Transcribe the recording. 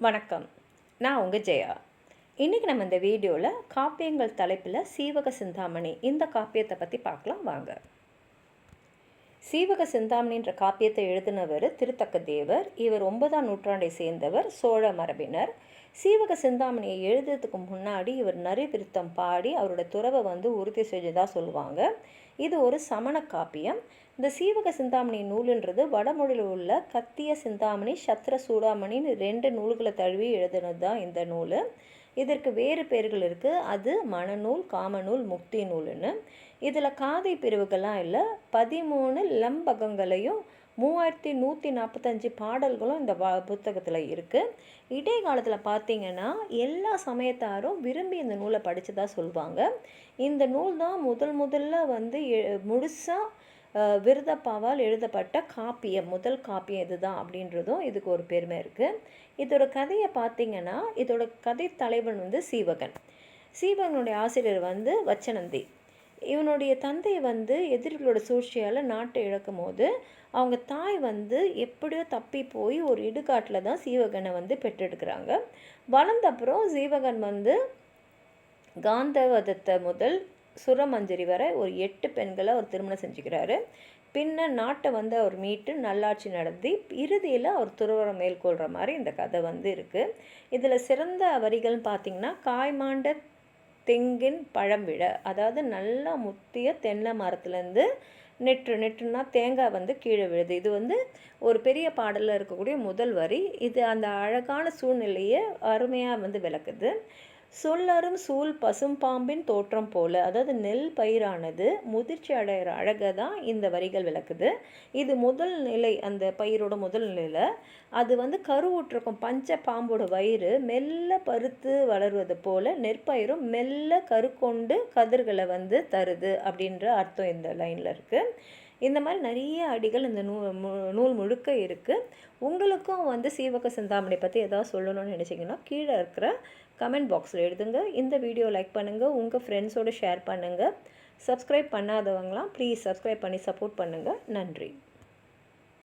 வணக்கம். நான் உங்கள் ஜெயா. இன்றைக்கி நம்ம இந்த வீடியோவில் காப்பியங்கள் தலைப்பில் சீவக சிந்தாமணி இந்த காப்பியத்தை பற்றி பார்க்கலாம் வாங்க. சீவக சிந்தாமணின்ற காப்பியத்தை எழுதினவர் திருத்தக்க தேவர். இவர் 9ஆம் நூற்றாண்டை சேர்ந்தவர், சோழ மரபினர். சீவக சிந்தாமணியை எழுதுறதுக்கு முன்னாடி இவர் நரி விருத்தம் பாடி அவரோட துறவை உறுதி செஞ்சதாக சொல்லுவாங்க. இது ஒரு சமண காப்பியம். இந்த சீவக சிந்தாமணி நூலுன்றது வடமொழியில் உள்ள கத்திய சிந்தாமணி, சத்திர சூடாமணின்னு 2 நூல்களை தழுவி எழுதுனது தான் இந்த நூல். இதற்கு வேறு பேர்கள் இருக்குது. அது மணநூல், காமநூல், முக்தி நூல்னு. இதில் காதை பிரிவுகள்லாம் இல்லை. 13 லம்பகங்களையும் 3145 பாடல்களும் இந்த புத்தகத்தில் இருக்குது. இடைக்காலத்தில் பார்த்திங்கன்னா எல்லா சமயத்தாரும் விரும்பி இந்த நூலை படித்ததாக சொல்லுவாங்க. இந்த நூல் தான் முதல்ல முழுசாக விருதப்பாவால் எழுதப்பட்ட காப்பியம், முதல் காப்பியம் இதுதான் அப்படின்றதும் இதுக்கு ஒரு பெருமை இருக்குது. இதோட கதையை பார்த்திங்கன்னா, இதோட கதை தலைவன் சீவகன். சீவகனுடைய ஆசிரியர் வச்சனந்தி. இவனுடைய தந்தை எதிரிகளோட சூழ்ச்சியால் நாட்டை இழக்கும் போது அவங்க தாய் எப்படியோ தப்பி போய் ஒரு இடுகாட்டில் தான் சீவகனை பெற்றெடுக்கிறாங்க. வளர்ந்தப்புறம் சீவகன் காந்தவதத்தை முதல் சுரமஞ்சரி வரை ஒரு 8 பெண்களை அவர் திருமணம் செஞ்சுக்கிறாரு. பின்ன நாட்டை அவர் மீட்டு நல்லாட்சி நடத்தி இறுதியில் அவர் துறவரம் மேற்கொள்கிற மாதிரி இந்த கதை இருக்குது. இதில் சிறந்த வரிகள்னு பார்த்திங்கன்னா, காய்மாண்ட தெங்கின் பழம் விழ, அதாவது நல்லா முத்திய தென்னை மரத்துலேருந்து நெட்டுனா தேங்காய் கீழே விழுது. இது ஒரு பெரிய பாடலில் இருக்கக்கூடிய முதல் வரி. இது அந்த அழகான சூழ்நிலையை அருமையாக விளக்குது. சொல்லரும் சூழ் பசும்பாம்பின் தோற்றம் போல, அதாவது நெல் பயிரானது முதிர்ச்சி அடைகிற அழகை தான் இந்த வரிகள் விளக்குது. இது முதல் நிலை, அந்த பயிரோட முதல் நிலையில் அது கருவுற்றிருக்கும் பஞ்ச பாம்போட வயிறு மெல்ல பருத்து வளருவது போல் நெற்பயிரும் மெல்ல கருக்கொண்டு கதிர்களை தருது அப்படின்ற அர்த்தம் இந்த லைனில் இருக்குது. இந்த மாதிரி நிறைய அடிகள் இந்த நூல் முழுக்க இருக்குது. உங்களுக்கும் சீவக சிந்தாமணி பற்றி ஏதாவது சொல்லணும்னு நினச்சிங்கன்னா கீழே இருக்கிற கமெண்ட் பாக்ஸில் எழுதுங்க. இந்த வீடியோ லைக் பண்ணுங்கள், உங்கள் ஃப்ரெண்ட்ஸோடு ஷேர் பண்ணுங்கள். சப்ஸ்கிரைப் பண்ணாதவங்களாம் ப்ளீஸ் சப்ஸ்கிரைப் பண்ணி சப்போர்ட் பண்ணுங்கள். நன்றி.